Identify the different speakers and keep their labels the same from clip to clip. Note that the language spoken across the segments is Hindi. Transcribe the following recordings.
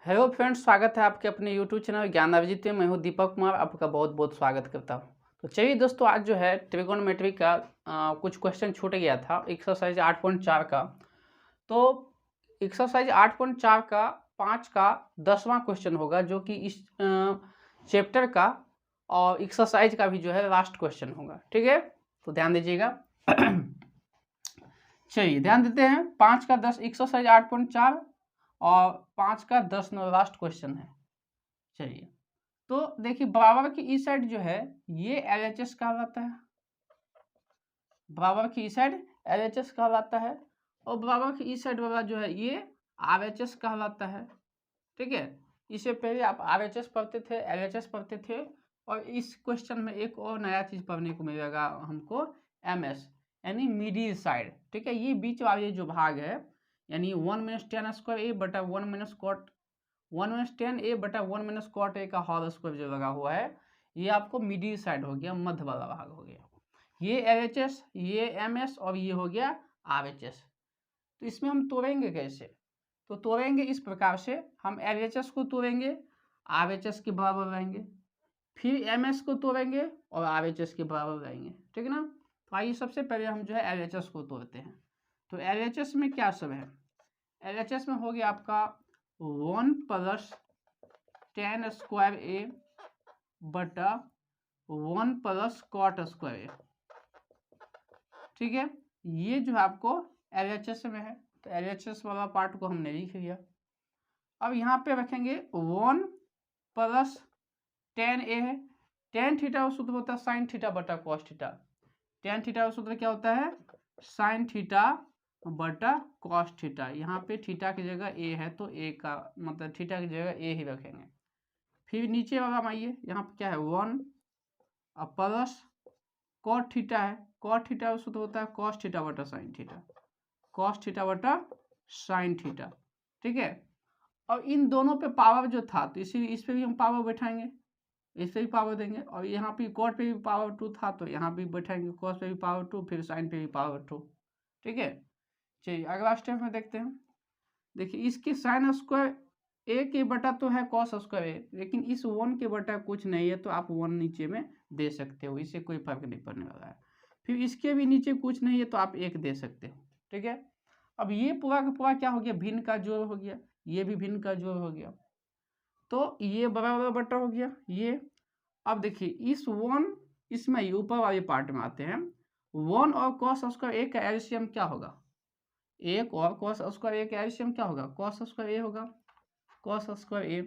Speaker 1: हेलो फ्रेंड्स, स्वागत है आपके अपने यूट्यूब चैनल ज्ञान अभिजीत में। मैं हूं दीपक कुमार, आपका बहुत बहुत स्वागत करता हूं। तो चलिए दोस्तों, आज जो है ट्रिगोनोमेट्री का कुछ क्वेश्चन छूट गया था एक्सरसाइज 8.4 का। तो एक्सरसाइज 8.4 का 5 का 10वां क्वेश्चन होगा, जो कि इस चैप्टर का और एक्सरसाइज का भी जो है लास्ट क्वेश्चन होगा। ठीक है, तो ध्यान दीजिएगा। चलिए ध्यान देते हैं। 5 का 10 एक्सरसाइज 8.4 और 5 का 10 लास्ट क्वेश्चन है। चलिए, तो देखिए बराबर की ई साइड जो है ये LHS कहलाता है। बराबर की ई साइड LHS कहलाता है और बराबर की ई साइड वाला जो है ये RHS कहलाता है। ठीक है, इससे पहले आप RHS पढ़ते थे, LHS पढ़ते थे, और इस क्वेश्चन में एक और नया चीज पढ़ने को मिलेगा हमको, MS यानी मिडिल साइड। ठीक है, ये बीच वाले जो भाग है यानी 1-10² A बटा 1-cot 1-10A/1 - cot A का होल स्क्वायर जो लगा हुआ है, ये आपको मिडिल साइड हो गया, मध्य वाला भाग हो गया। ये LHS, ये MS और ये हो गया RHS। तो इसमें हम तोड़ेंगे कैसे? तो तोड़ेंगे इस प्रकार से, हम LHS को तोड़ेंगे, RHS के बराबर रहेंगे, फिर MS को तोड़ेंगे और RHS के बराबर रहेंगे। ठीक है ना। तो आइए सबसे पहले हम जो है LHS को तोड़ते हैं। तो LHS में क्या सब है? LHS में हो गया आपका 1+10² A बटा 1+cot²A। ठीक है, ये जो है आपको LHS में है, तो LHS वाला पार्ट को हमने लिख लिया। अब यहाँ पे रखेंगे 1+10A है। tan थीटा का सूत्र होता है sin थीटा बटा cos थीटा। tan थीटा का सूत्र क्या होता है? sin थीटा बटा cos थीटा। यहाँ पे थीटा की जगह A है तो A का मतलब थीटा की जगह A ही रखेंगे। फिर नीचे वाला हम आइए, यहाँ पे क्या है 1 प्लस cot थीटा है। cot थीटा का सूत्र होता है cos थीटा बटा sin थीटा। cos थीटा बटा sin थीटा। ठीक है, और इन दोनों पे पावर जो था तो इसीलिए इस पे भी हम पावर बैठाएंगे, इस पे भी पावर देंगे, और यहाँ पे cot पे भी पावर 2 था तो यहाँ भी बैठाएंगे, cos पे भी पावर 2, फिर sin पे भी पावर 2। ठीक है, चलिए अगला स्टेप में देखते हैं। देखिए इसके sin स्क्वायर A के बटा तो है cos स्क्वायर A, लेकिन इस 1 के बटा कुछ नहीं है तो आप 1 नीचे में दे सकते हो, इससे कोई फर्क नहीं पड़ने वाला है। फिर इसके भी नीचे कुछ नहीं है तो आप 1 दे सकते हो। ठीक है, अब ये पूरा का पूरा क्या हो गया? भिन्न का जोड़ हो गया, ये भी भिन्न का जोड़ हो गया, तो ये बराबर बटा हो गया ये। अब देखिए इस 1 इसमें ऊपर वाले पार्ट में आते हैं। 1 और cos स्क्वायर A का एलसीएम क्या होगा? 1 और cos स्क्वायर A का एलसीएम क्या होगा? cos स्क्वायर A होगा, cos स्क्वायर A।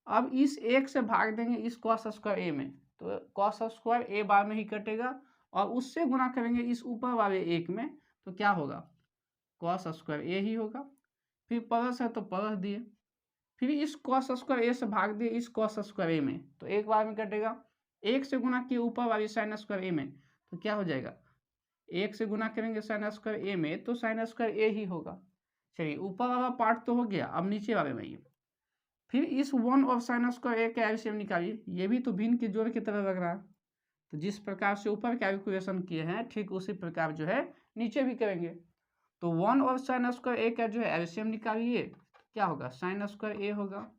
Speaker 1: अब इस 1 से भाग देंगे इस cos स्क्वायर A में, तो cos स्क्वायर A बार में ही कटेगा, और उससे गुना करेंगे इस ऊपर वाले 1 में, तो क्या होगा? cos स्क्वायर A ही होगा। फिर प्लस है तो प्लस दिए, फिर इस cos स्क्वायर A से भाग दिए इस cos स्क्वायर A में, तो एक बार में कटेगा। 1 से गुना किए ऊपर वाली sin स्क्वायर A में, तो क्या हो जाएगा? 1 से गुना करेंगे sin स्क्वायर A में तो sin स्क्वायर A ही होगा। चलिए ऊपर वाला पार्ट तो हो गया, अब नीचे वाले में ये फिर इस 1 और sin स्क्वायर A का एलसीएम निकालिए, ये भी तो भिन्न के जोड़ की तरह लग रहा है, तो जिस प्रकार से ऊपर कैलकुलेशन किए हैं ठीक उसी प्रकार जो है नीचे भी करेंगे। तो 1 और sin स्क्वायर A का जो है एलसीएम निकालिए, क्या होगा? sin स्क्वायर A होगा।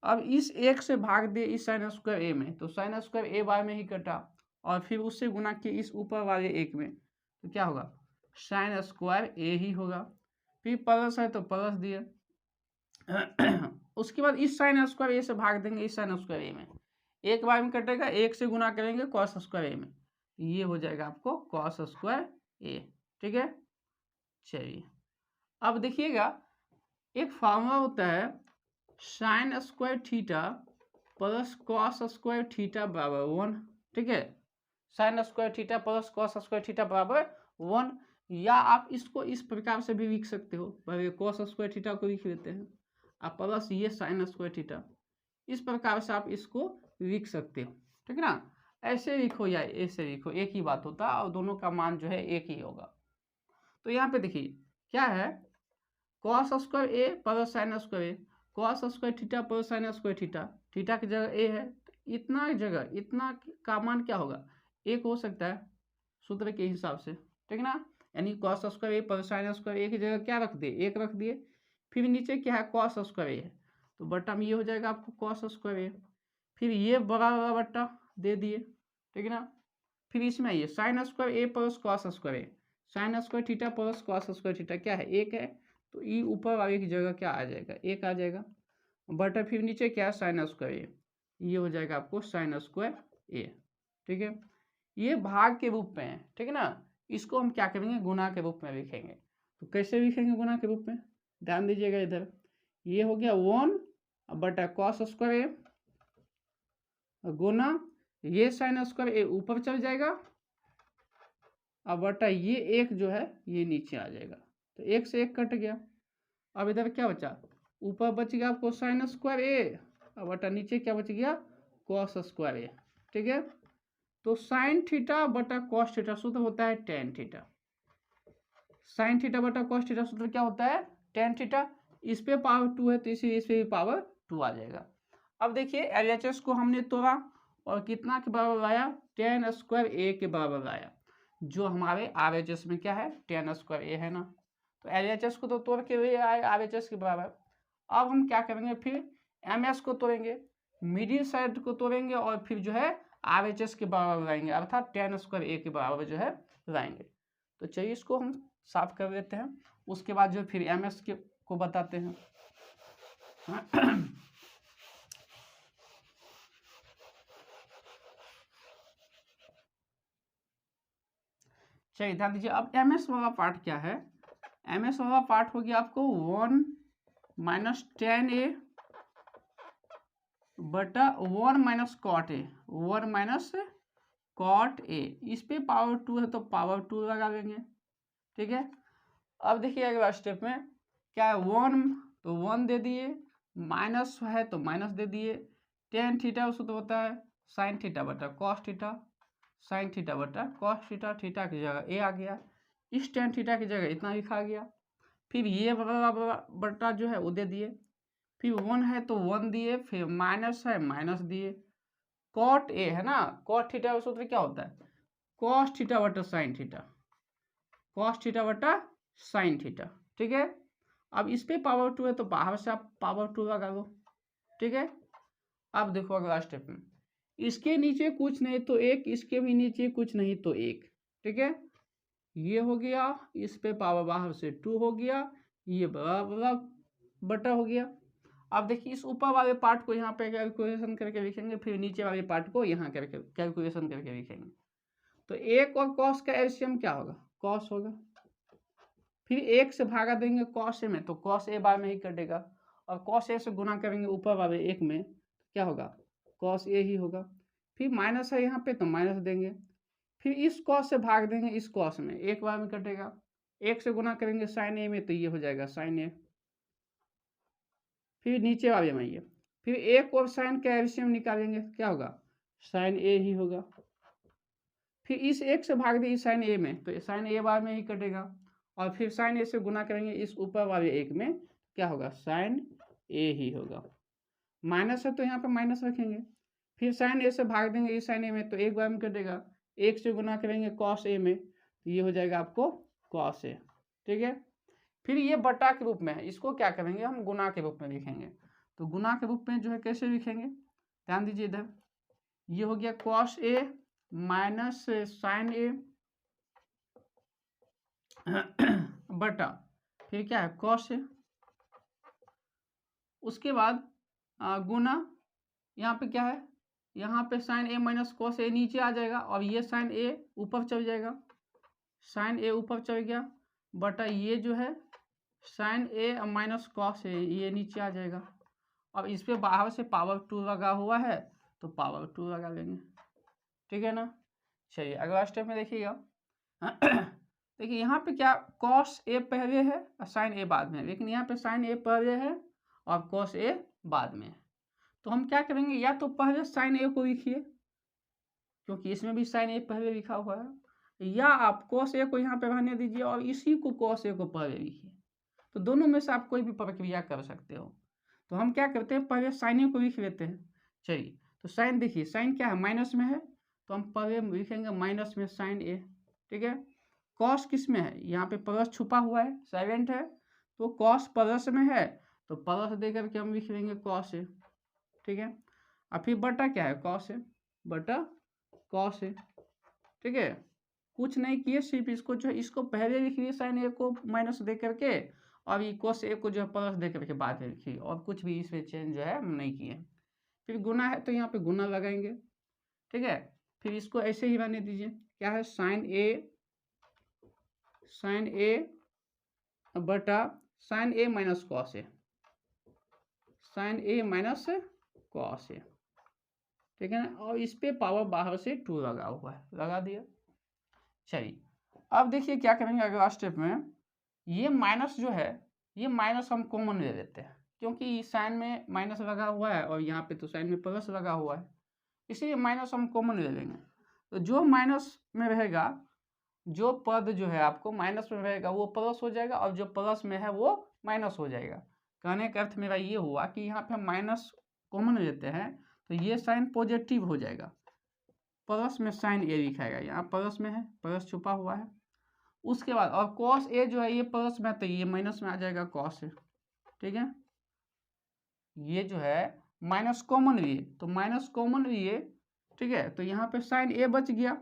Speaker 1: अब इस 1 से भाग दे इस sin स्क्वायर A में, तो sin स्क्वायर A बार में ही कटा, और फिर उससे गुना किए इस ऊपर वाले 1 में, तो क्या होगा? sin स्क्वायर A ही होगा। फिर प्लस है तो प्लस दिए उसके बाद इस sin स्क्वायर A से भाग देंगे इस sin स्क्वायर A में, एक बार में कटेगा, 1 से गुना करेंगे cos स्क्वायर A में, ये हो जाएगा आपको cos स्क्वायर A। ठीक है, चलिए अब देखिएगा एक फार्मूला होता है sin square theta plus cos square theta बराबर 1। ठीक है, sin square theta plus cos square theta बराबर 1, या आप इसको इस प्रकार से भी लिख सकते हो, पहले cos स्क्वायर थीटा को लिख लेते हैं, आप प्लस ये sin स्क्वायर थीटा, इस प्रकार से आप इसको लिख सकते हो। ठीक है ना, ऐसे लिखो या ऐसे लिखो, एक ही बात होता है और दोनों का मान जो है एक ही होगा। तो यहाँ पे देखिए क्या है, cos square A plus sin square A, cos square theta plus sin square theta, theta की जगह A है, इतना जगह इतना का मान क्या होगा? 1 हो सकता है सूत्र के हिसाब से। ठीक है ना, यानी cos square A plus sin square A की जगह क्या रख दिए? 1 रख दिए। फिर नीचे क्या है? cos स्क्वायर A है, तो बट्टा में ये हो जाएगा आपको कॉस स्क्वायर ए। फिर ये बड़ा वाला बट्टा दे दिए, ठीक है ना। फिर इसमें आइए sine square A plus cos square A, sine square theta plus cos square theta क्या है, एक है, तो ई ऊपर वाले की जगह क्या आ जाएगा, एक आ जाएगा। बटा फिर नीचे क्या है साइन स्क्वायर ए, ये हो जाएगा आपको साइन स्क्वायर ए, ठीक है। ये भाग के रूप में है, ठीक है ना। इसको हम क्या करेंगे, गुना के रूप में लिखेंगे। तो कैसे लिखेंगे गुना के रूप में, ध्यान दीजिएगा इधर। ये हो गया 1 बटा कॉस स्क्वायर ए गुना ये साइन स्क्वायर ए ऊपर चल जाएगा, अब बटा ये एक जो है ये नीचे आ जाएगा, तो एक से एक कट गया। अब इधर क्या बचा, ऊपर बच गया आपको साइन स्क्वायर ए, अब बटा नीचे क्या बच गया कॉस स्क्वायर ए, ठीक है। तो साइन थीटा बटा कॉस थीटा सूत्र होता है टेन थीटा। साइन थीटा बटा कॉस थीटा सूत्र क्या होता है टेन थीटा। इस पे पावर 2 है तो इसी इस पे भी पावर 2 आ जाएगा। अब देखिए एलएचएस को हमने तोड़ा और कितना के बराबर लाया, टेन स्क्वायर ए के बराबर लाया, जो हमारे आरएचएस में क्या है टेन स्क्वायर ए है ना। तो एलएचएस को तो तोड़ के भी आए आरएचएस के बराबर। अब हम क्या करेंगे, फिर एमएस को तोड़ेंगे, मिडिल साइड को तोड़ेंगे और फिर जो है आरएचएस के बराबर लाएंगे, अर्थात टेन स्क्वायर ए के बराबर जो है लाएंगे। तो चलिए इसको हम साफ कर देते हैं, उसके बाद जो फिर एमएस के को बताते हैं। चलिए ध्यान दीजिए, अब एमएस वाला पार्ट क्या है। एमएस वाला पार्ट हो गया आपको 1 माइनस टेन ए बटा 1 minus cot a, 1 minus cot a, इस पे पावर 2 है तो पावर 2 लगा देंगे, ठीक है। अब देखिए अगला स्टेप में क्या है, 1 तो 1 दे दिए, माइनस है तो माइनस दे दिए, टेन थीटा सूत्र होता है साइन थीटा बटा कॉस थीटा, साइन थीटा बटा कॉस थीटा, थीटा की जगह ए आ गया, इस टेन थीटा की जगह इतना लिखा गया। फिर ये बटा जो है वो दे दिए, फिर 1 है तो 1 दिए, फिर माइनस है माइनस दिए, कॉट ए है ना, कॉट थीटा का सूत्र क्या होता है कॉस थीटा बटा साइन थीटा, कॉस थीटा बटा साइन थीटा, ठीक है। अब इस पे पावर 2 है तो बाहर से आप पावर 2 लगा लो, ठीक है। अब देखो अगला स्टेप में, इसके नीचे कुछ नहीं तो एक, इसके भी नीचे कुछ नहीं तो एक, ठीक है। ये हो गया, इस पे पावर बाहर से 2 हो गया, ये बड़ा बटा हो गया। अब देखिए इस ऊपर वाले पार्ट को यहाँ पे कैलकुलेशन करके लिखेंगे, फिर नीचे वाले पार्ट को यहाँ करके कैलकुलेशन करके लिखेंगे। तो एक और कॉस का एलसीएम क्या होगा कॉस होगा, फिर एक से भागा देंगे कॉस ए में तो कॉस ए बार में ही कटेगा, और कॉस ए से गुना करेंगे ऊपर वाले एक में क्या होगा कॉस ए ही होगा। फिर माइनस है यहाँ पे तो माइनस देंगे, फिर इस कॉस से भाग देंगे इस कॉस में, एक बार में कटेगा, एक से गुना करेंगे साइन ए में तो ये हो जाएगा साइन ए, फिर नीचे वाले में ये, फिर एक और साइन का एलसीएम निकालेंगे क्या होगा साइन ए ही होगा, फिर इस एक से भाग देंगे साइन ए में तो साइन ए बार में ही कटेगा, और फिर साइन ए से गुना करेंगे इस ऊपर वाले एक में क्या होगा साइन ए ही होगा। माइनस है तो यहाँ पे माइनस रखेंगे, फिर साइन ए से भाग देंगे इस साइन ए में तो एक बार में कटेगा, एक से गुना करेंगे कॉस ए में तो ये हो जाएगा आपको कॉस ए, ठीक है। फिर ये बटा के रूप में है, इसको क्या करेंगे हम गुना के रूप में लिखेंगे। तो गुना के रूप में जो है कैसे लिखेंगे, ध्यान दीजिए इधर, ये हो गया कॉस ए माइनस साइन ए बटा फिर क्या है कॉस ए, उसके बाद गुना, यहाँ पे क्या है, यहाँ पे sign A minus cos A नीचे आ जाएगा और ये साइन ए ऊपर चल जाएगा, साइन ए ऊपर चल गया, बटा ये जो है sign A minus cos A ये नीचे आ जाएगा। अब इस पे बाहर से पावर 2 लगा हुआ है तो पावर 2 लगा लेंगे, ठीक है ना। चलिए अगला स्टेप में देखिएगा। देखिए यहाँ पे क्या कॉस ए पहले है और साइन ए बाद में है, लेकिन यहाँ पे साइन ए पहले है और कॉस ए बाद में है। तो हम क्या करेंगे, या तो पहले साइन ए को लिखिए क्योंकि इसमें भी साइन ए पहले लिखा हुआ है, या आप कॉस ए को यहाँ पे रहने दीजिए और इसी को कॉस ए को पहले लिखिए। तो दोनों में से आप कोई भी प्रक्रिया कर सकते हो। तो हम क्या करते हैं पहले साइन ए को लिख लेते हैं। चलिए तो साइन देखिए, साइन क्या है माइनस में है तो हम पहले लिखेंगे माइनस में साइन ए, ठीक है। कॉस किस में है, यहाँ पे प्लस छुपा हुआ है साइलेंट है तो कॉस प्लस में है तो प्लस दे करके हम लिख लेंगे कॉस ए, ठीक है। और फिर बटा क्या है, कॉस ए, बटा कॉस ए, ठीक है। कुछ नहीं किए, सिर्फ इसको जो है इसको पहले लिख लिए साइन ए को माइनस दे करके, और ये कोस ए को जो है प्लस दे करके बाद में लिखिए, और कुछ भी इसमें चेंज जो है हम नहीं किए। फिर गुना है तो यहाँ पे गुना लगाएंगे, ठीक है। फिर इसको ऐसे ही रहने दीजिए, क्या है साइन ए बटा sign A minus cos A, sign A minus cos A, ठीक है ना। और इस पे पावर बाहर से 2 लगा हुआ है, लगा दिया। चलिए अब देखिए क्या करेंगे अगला स्टेप में, ये माइनस जो है, ये माइनस हम कॉमन ले लेते हैं, क्योंकि साइन में माइनस लगा हुआ है और यहाँ पे तो साइन में प्लस लगा हुआ है, इसलिए माइनस हम कॉमन ले लेंगे। तो जो माइनस में रहेगा, जो पद जो है आपको माइनस में रहेगा वो प्लस हो जाएगा, और जो प्लस में है वो माइनस हो जाएगा। कहने का अर्थ मेरा ये हुआ कि यहाँ पे हम माइनस कॉमन लेते हैं तो ये साइन पॉजिटिव हो जाएगा, प्लस में साइन ए लिखाएगा, यहाँ प्लस में है, प्लस छुपा हुआ है। उसके बाद और कॉस ए जो है ये प्लस में है तो ये माइनस में आ जाएगा कॉस ए, ठीक है। ये जो है माइनस कॉमन लिए, तो माइनस कॉमन लिए, ठीक है। तो यहाँ पे साइन ए बच गया,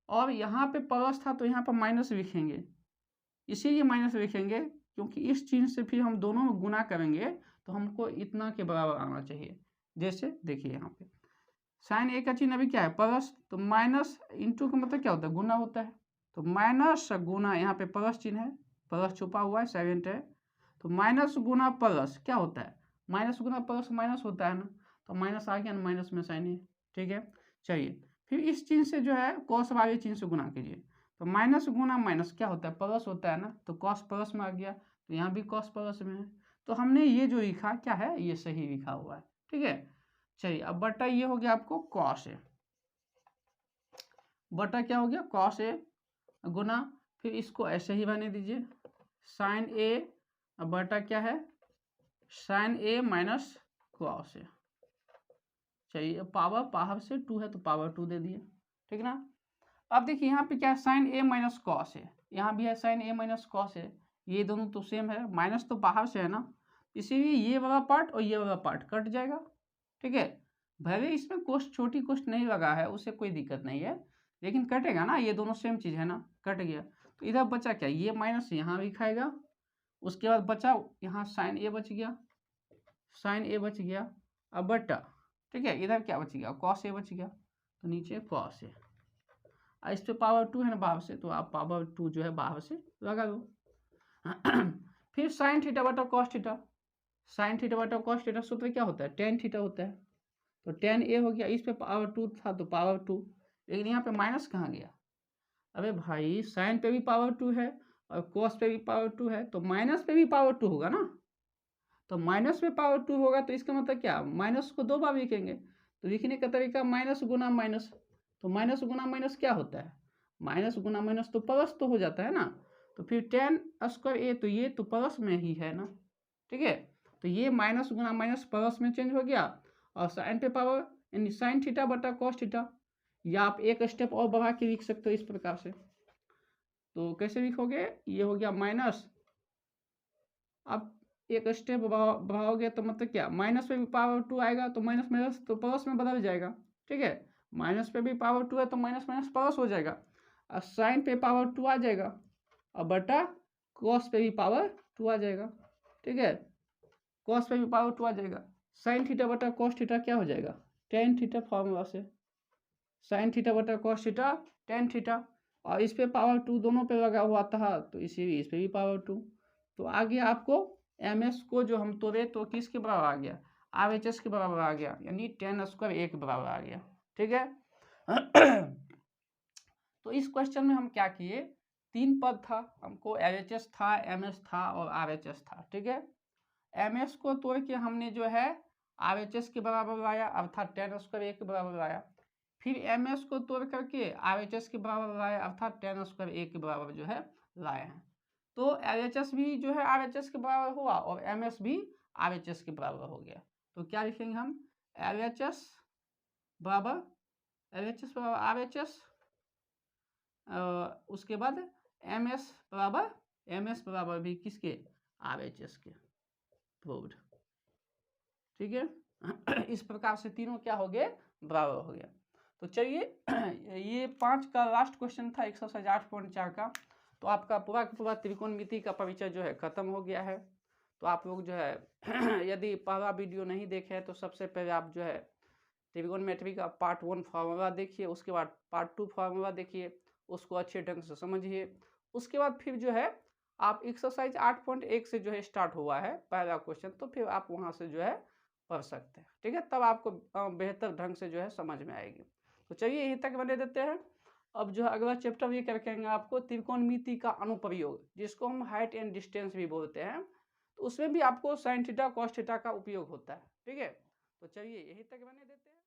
Speaker 1: और यहाँ पे प्लस था तो यहाँ पर माइनस लिखेंगे, इसीलिए माइनस लिखेंगे क्योंकि इस चिन्ह से फिर हम दोनों में गुना करेंगे तो हमको इतना के बराबर आना चाहिए। जैसे देखिए यहाँ पे साइन ए का चिन्ह अभी क्या है, प्लस, तो माइनस इंटू का मतलब क्या होता है, गुना होता है। तो माइनस गुना, यहाँ पे प्लस चिन्ह है, प्लस छुपा हुआ है, सेवेंट है, तो माइनस गुना प्लस क्या होता है, माइनस गुना प्लस माइनस होता है ना, तो माइनस आ गया ना, माइनस में साइन ए, ठीक है। चलिए फिर इस चिन्ह से जो है कॉस वाले चिन्ह से गुना कीजिए, तो माइनस गुना माइनस क्या होता है, प्लस होता है ना, तो कॉस प्लस में आ गया, तो यहाँ भी कॉस प्लस में है। तो हमने ये जो लिखा क्या है, ये सही लिखा हुआ है, ठीक है। चलिए अब बटा ये हो गया आपको कॉस ए, बटा क्या हो गया कॉस ए गुना, फिर इसको ऐसे ही बने दीजिए साइन ए बटा क्या है sign A minus cos A. चलिए पावर पावर से 2 है तो पावर 2 दे दिए, ठीक ना। अब देखिए यहाँ पे क्या है साइन ए माइनस कॉस है, यहाँ भी है साइन ए माइनस कॉस है, ये दोनों तो सेम है, माइनस तो बाहर से है ना, इसीलिए ये वाला पार्ट और ये वाला पार्ट कट जाएगा, ठीक है। भले इसमें कोष्ट छोटी कोष्ट नहीं लगा है, उससे कोई दिक्कत नहीं है, लेकिन कटेगा ना, ये दोनों सेम चीज़ है ना, कट गया। तो इधर बचा क्या, ये माइनस यहाँ भी खाएगा, उसके बाद बचा यहाँ साइन ए बच गया, साइन ए बच गया, अब बटा, ठीक है, इधर क्या बच गया कॉस ए बच गया, तो नीचे कॉस ए, इस पे पावर 2 है ना बाहर से, तो आप पावर 2 जो है बाहर से लगा दो। फिर साइन थीटा बटा कॉस थीटा, साइन थीटा बटा कॉस थीटा सूत्र क्या होता है, टेन थीटा होता है, तो टेन ए हो गया, इस पे पावर 2 था तो पावर 2, लेकिन यहाँ पे माइनस कहाँ गया, अबे भाई साइन पे भी पावर 2 है और कॉस पे भी पावर 2 है, तो माइनस पे भी पावर 2 होगा ना, तो माइनस में पावर 2 होगा तो इसका मतलब क्या, माइनस को 2 बार लिखेंगे, तो लिखने का तरीका माइनस गुना माइनस, तो माइनस गुना माइनस क्या होता है, माइनस गुना माइनस तो प्लस तो हो जाता है ना, तो फिर टेन स्क्वायर ए, तो ये तो प्लस में ही है ना, ठीक है। तो ये माइनस गुना माइनस प्लस में चेंज हो गया, और साइन पे पावर यानी साइन थीटा बटा कॉस थीटा, या आप एक स्टेप और बढ़ा के लिख सकते हो इस प्रकार से, तो कैसे लिखोगे, ये हो गया माइनस, अब एक स्टेप बढ़ाओगे तो मतलब क्या, माइनस पे भी पावर 2 आएगा तो माइनस माइनस तो प्लस में बदल जाएगा, ठीक है। माइनस पे भी पावर 2 है तो माइनस माइनस प्लस हो जाएगा, और साइन पे पावर 2 आ जाएगा, और बटा कॉस पे भी पावर 2 आ जाएगा, ठीक है, कॉस पे भी पावर 2 आ जाएगा, साइन थीटा बटा कॉस थीटा क्या हो जाएगा, टेन थीटा फॉर्मूला से, साइन थीटा बटा कॉस थीटा टेन थीटा, और इस पे पावर 2 दोनों पे लगा हुआ था तो इसीलिए इस पे भी पावर 2, तो आगे आपको एम एस को जो हम तोड़े तो किसके बराबर आ गया, आर एच एस के बराबर आ गया, यानी टेन स्क्वायर ए के बराबर आ गया, ठीक है। तो इस क्वेश्चन में हम क्या किए, 3 पद था, हमको एल एच एस था, एम एस था और आर एच एस था, ठीक है। एम एस को तोड़ के हमने जो है आर एच एस के बराबर लाया, अर्थात टेन स्क्वायर ए के बराबर लाया, फिर एम एस को तोड़ करके आर एच एस के बराबर लाया, अर्थात टेन स्क्वायर ए के बराबर जो है लाए हैं। तो एल एच एस भी जो है आर एच एस के बराबर हुआ और एम एस भी आर एच एस के बराबर हो गया, तो क्या लिखेंगे हम, एल एच एस बराबर आर एच एस, उसके बाद एम एस बराबर भी किसके, आर एच एस के, प्रूव्ड। ठीक है इस प्रकार से तीनों क्या हो गए, बराबर हो गया। तो चलिए ये 5 का लास्ट क्वेश्चन था एक्सरसाइज 8.4 का। तो आपका पूरा का पूरा त्रिकोणमिति का परिचय जो है खत्म हो गया है। तो आप लोग जो है यदि पहला वीडियो नहीं देखे हैं तो सबसे पहले आप जो है ट्रिगोनोमेट्री का पार्ट 1 फार्मूला देखिए, उसके बाद पार्ट 2 फार्मूला देखिए, उसको अच्छे ढंग से समझिए। उसके बाद फिर जो है आप एक्सरसाइज 8.1 से जो है स्टार्ट हुआ है पहला क्वेश्चन, तो फिर आप वहाँ से जो है पढ़ सकते हैं। ठीक है, तब आपको बेहतर ढंग से जो है समझ में आएगी। तो चलिए यहीं तक बने देते हैं। अब जो है अगला चैप्टर ये करेंगे आपको त्रिकोणमिति का अनुप्रयोग, जिसको हम हाइट एंड डिस्टेंस भी बोलते हैं। तो उसमें भी आपको साइन थीटा कॉस थीटा का उपयोग होता है। ठीक है, तो चलिए यहीं तक बने देते हैं।